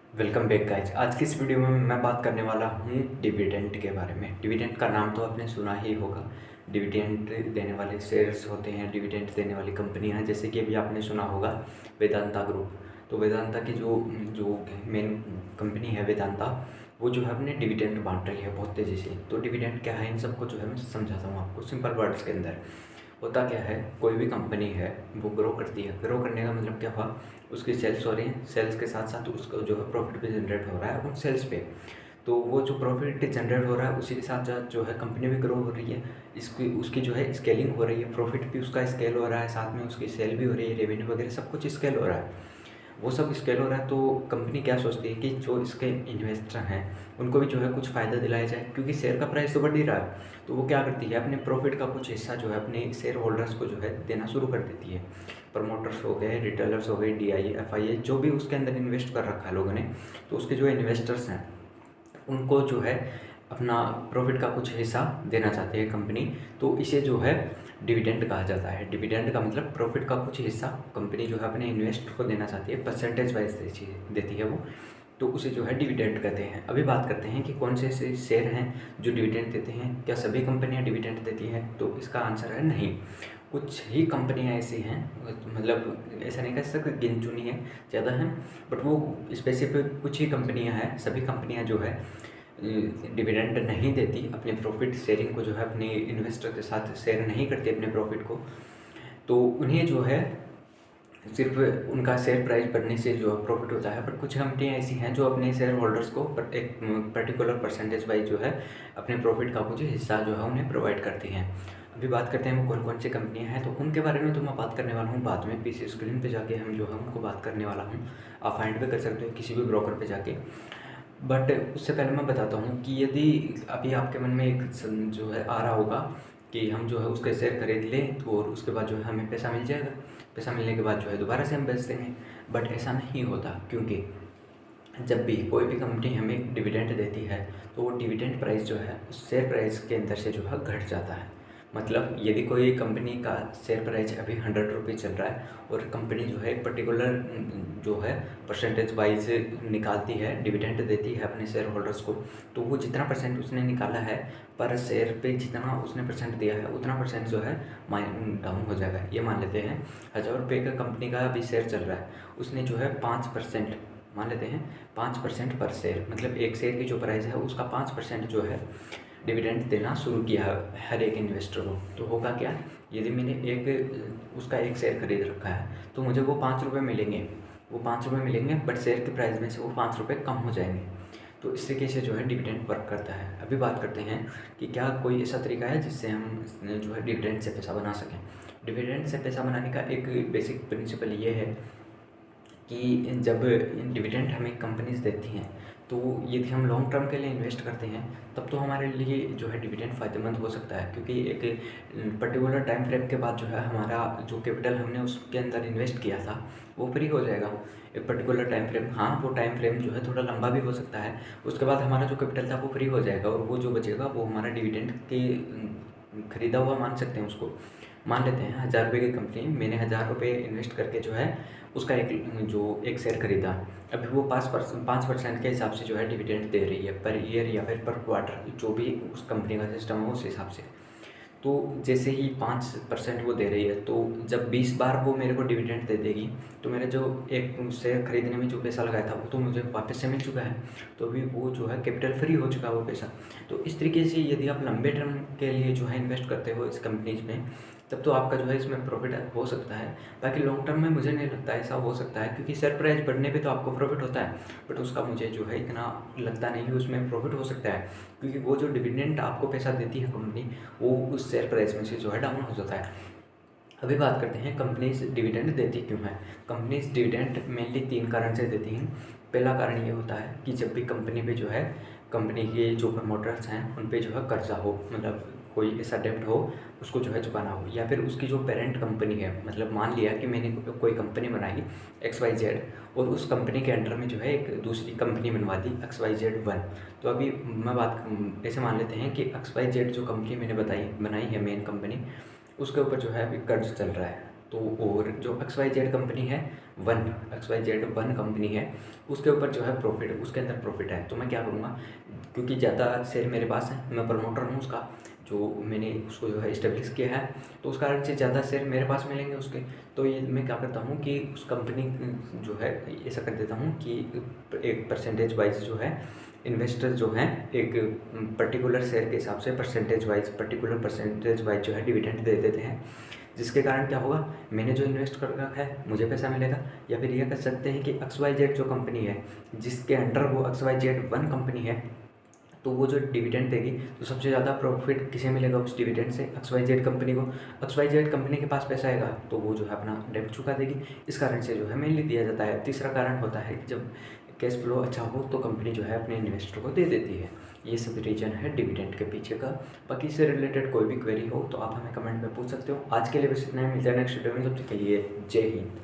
Welcome back guys. आज की इस वीडियो में मैं बात करने वाला हूँ डिविडेंड के बारे में। डिविडेंड का नाम तो आपने सुना ही होगा। डिविडेंड देने वाले शेयर्स होते हैं, डिविडेंड देने वाली कंपनियाँ हैं, जैसे कि अभी आपने सुना होगा वेदांता ग्रुप। तो वेदांता की जो जो मेन कंपनी है वेदांता, वो जो है अपने डिविडेंड बांट रही है बहुत तेज़ी से। तो डिविडेंड क्या है, इन सबको जो है मैं समझाता हूँ आपको सिंपल वर्ड्स के अंदर। होता क्या है, कोई भी कंपनी है वो ग्रो करती है। ग्रो करने का मतलब क्या हुआ, उसकी सेल्स हो रही है, सेल्स के साथ साथ उसका जो है प्रॉफिट भी जनरेट हो रहा है उन सेल्स पे। तो वो जो प्रॉफिट जनरेट हो रहा है उसी के साथ साथ जो है कंपनी भी ग्रो हो रही है। इसकी उसकी जो है स्केलिंग हो रही है, प्रॉफिट भी उसका स्केल हो रहा है, साथ में उसकी सेल भी हो रही है, रेवेन्यू वगैरह सब कुछ स्केल हो रहा है। वो सब स्केल हो रहा है तो कंपनी क्या सोचती है कि जो इसके इन्वेस्टर हैं उनको भी जो है कुछ फ़ायदा दिलाया जाए, क्योंकि शेयर का प्राइस तो बढ़ ही रहा है। तो वो क्या करती है, अपने प्रॉफिट का कुछ हिस्सा जो है अपने शेयर होल्डर्स को जो है देना शुरू कर देती है। प्रमोटर्स हो गए, रिटेलर्स हो गए, DI FI जो भी उसके अंदर इन्वेस्ट कर रखा है लोगों ने, तो उसके जो इन्वेस्टर्स हैं उनको जो है अपना प्रॉफिट का कुछ हिस्सा देना चाहती है कंपनी। तो इसे जो है डिविडेंड कहा जाता है। डिविडेंड का मतलब प्रॉफिट का कुछ हिस्सा कंपनी जो है अपने इन्वेस्टर को देना चाहती है, परसेंटेज वाइज देती है वो। तो उसे जो है डिविडेंड कहते हैं। अभी बात करते हैं कि कौन से ऐसे शेयर हैं जो डिविडेंड देते हैं। क्या सभी कंपनियां डिविडेंड देती हैं? तो इसका आंसर है नहीं। कुछ ही कंपनियां ऐसी हैं, मतलब ऐसा नहीं कह सकते गिन चुनी है, ज़्यादा हैं, बट वो स्पेसिफिक कुछ ही कंपनियां हैं। सभी कंपनियां जो है डिविडेंड नहीं देती, अपने प्रॉफिट शेयरिंग को जो है अपने इन्वेस्टर के साथ शेयर नहीं करती अपने प्रॉफिट को। तो उन्हें जो है सिर्फ उनका शेयर प्राइस बढ़ने से जो प्रॉफिट होता है। बट कुछ कंपनियाँ ऐसी हैं जो अपने शेयर होल्डर्स को एक पर्टिकुलर परसेंटेज वाइज जो है अपने प्रॉफिट का कुछ हिस्सा जो है उन्हें प्रोवाइड करती हैं। अभी बात करते हैं वो कौन कौन सी कंपनियाँ हैं, तो उनके बारे में तो मैं बात करने वाला हूँ बाद में। पीसी स्क्रीन पे जाके हम जो है उनको बात करने वाला हूँ। आप फाइंड भी कर सकते हो किसी भी ब्रोकर पे जाके। बट उससे पहले मैं बताता हूँ कि यदि अभी आपके मन में एक जो है आ रहा होगा कि हम जो है उसके शेयर खरीद लें तो और उसके बाद जो है हमें पैसा मिल जाएगा, पैसा मिलने के बाद जो है दोबारा से हम बेच देंगे। बट ऐसा नहीं होता, क्योंकि जब भी कोई भी कंपनी हमें डिविडेंड देती है तो वो डिविडेंड प्राइस जो है उस शेयर प्राइस के अंदर से जो है घट जाता है। मतलब यदि कोई कंपनी का शेयर प्राइस अभी 100 रुपये चल रहा है और कंपनी जो है एक पर्टिकुलर जो है परसेंटेज वाइज निकालती है, डिविडेंड देती है अपने शेयर होल्डर्स को, तो वो जितना परसेंट उसने निकाला है पर शेयर पे, जितना उसने परसेंट दिया है उतना परसेंट जो है डाउन हो जाएगा। ये मान लेते हैं 1000 रुपये का कंपनी का अभी शेयर चल रहा है, उसने जो है 5% मान लेते हैं, 5% पर शेयर, मतलब एक शेयर की जो प्राइस है उसका 5% जो है डिविडेंड देना शुरू किया हर एक इन्वेस्टर को। तो होगा क्या, यदि मैंने एक उसका एक शेयर खरीद रखा है तो मुझे वो 5 रुपये मिलेंगे, वो 5 रुपये मिलेंगे, बट शेयर के प्राइस में से वो 5 रुपये कम हो जाएंगे। तो इस तरीके से जो है डिविडेंड वर्क करता है। अभी बात करते हैं कि क्या कोई ऐसा तरीका है जिससे हम जो है डिविडेंड से पैसा बना सकें। डिविडेंड से पैसा बनाने का एक बेसिक प्रिंसिपल ये है कि जब डिविडेंड हमें कंपनीज देती हैं तो यदि हम लॉन्ग टर्म के लिए इन्वेस्ट करते हैं तब तो हमारे लिए जो है डिविडेंड फ़ायदेमंद हो सकता है, क्योंकि एक पर्टिकुलर टाइम फ्रेम के बाद जो है हमारा जो कैपिटल हमने उसके अंदर इन्वेस्ट किया था वो फ्री हो जाएगा। एक पर्टिकुलर टाइम फ्रेम, हाँ वो टाइम फ्रेम जो है थोड़ा लंबा भी हो सकता है, उसके बाद हमारा जो कैपिटल था वो फ्री हो जाएगा और वो जो बचेगा वो हमारा डिविडेंड के खरीदा हुआ मान सकते हैं उसको। मान लेते हैं 1000 रुपये की कंपनी, मैंने 1000 रुपये इन्वेस्ट करके जो है उसका एक शेयर खरीदा। अभी वो 5% के हिसाब से जो है डिविडेंड दे रही है पर ईयर या फिर पर क्वार्टर, जो भी उस कंपनी का सिस्टम है उस हिसाब से। तो जैसे ही 5% वो दे रही है, तो जब 20 बार वो मेरे को डिविडेंड दे देगी तो मेरे जो एक शेयर खरीदने में जो पैसा लगाया था वो तो मुझे वापस से मिल चुका है। तो अभी वो जो है कैपिटल फ्री हो चुका है वो पैसा। तो इस तरीके से यदि आप लंबे टर्म के लिए जो है इन्वेस्ट करते हो इस कंपनीज में, तब तो आपका जो है इसमें प्रॉफिट हो सकता है। बाकी लॉन्ग टर्म में मुझे नहीं लगता ऐसा हो सकता है, क्योंकि शेयर प्राइस बढ़ने पे तो आपको प्रॉफिट होता है, बट उसका मुझे जो है इतना लगता नहीं है उसमें प्रॉफिट हो सकता है, क्योंकि वो जो डिविडेंड आपको पैसा देती है कंपनी वो उस शेयर प्राइस में से जो है डाउन हो जाता है। अभी बात करते हैं कंपनीज डिविडेंड देती क्यों है। कंपनीज डिविडेंड मेनली 3 कारण से देती हैं। पहला कारण ये होता है कि जब भी कंपनी पे जो है कंपनी के जो प्रमोटर्स हैं उन पे जो है कर्जा हो, मतलब कोई ऐसा डेब्ट हो उसको जो है चुकाना हो, या फिर उसकी जो पेरेंट कंपनी है, मतलब मान लिया कि मैंने कोई कंपनी बनाई XYZ और उस कंपनी के अंडर में जो है एक दूसरी कंपनी बनवा दी XYZ1। तो अभी मैं बात ऐसे मान लेते हैं कि XYZ जो कंपनी मैंने बनाई है मेन कंपनी, उसके ऊपर जो है अभी कर्ज चल रहा है। तो और जो XYZ कंपनी है, XYZ वन कंपनी है, उसके ऊपर जो है प्रॉफिट, उसके अंदर प्रॉफिट है। तो मैं क्या करूँगा, क्योंकि ज़्यादा शेयर मेरे पास है, मैं प्रमोटर हूँ उसका, जो मैंने उसको जो है इस्टेब्लिश किया है, तो उस कारण से ज़्यादा शेयर मेरे पास मिलेंगे उसके। तो ये मैं क्या करता हूँ कि उस कंपनी जो है ऐसा कर देता हूँ कि एक परसेंटेज वाइज जो है इन्वेस्टर जो हैं एक पर्टिकुलर शेयर के हिसाब से पर्टिकुलर परसेंटेज वाइज जो है डिविडेंड दे देते हैं, जिसके कारण क्या होगा, मैंने जो इन्वेस्ट कर रखा है मुझे पैसा मिलेगा। या फिर यह कर सकते हैं कि XYZ जो कंपनी है, जिसके अंडर वो XYZ वन कंपनी है, तो वो जो डिविडेंड देगी तो सबसे ज़्यादा प्रॉफिट किसे मिलेगा उस डिविडेंड से, XYZ कंपनी को। XYZ कंपनी के पास पैसा आएगा तो वो जो है अपना डेब्ट चुका देगी। इस कारण से जो है मेनली दिया जाता है। तीसरा कारण होता है कि जब कैश फ्लो अच्छा हो तो कंपनी जो है अपने इन्वेस्टर को दे देती है। ये सब रीजन है डिविडेंड के पीछे का। बाकी इससे रिलेटेड कोई भी क्वेरी हो तो आप हमें कमेंट में पूछ सकते हो। आज के लिए बस इतना ही, मिलता है नेक्स्ट वीडियो में, तब तक के लिए जय हिंद।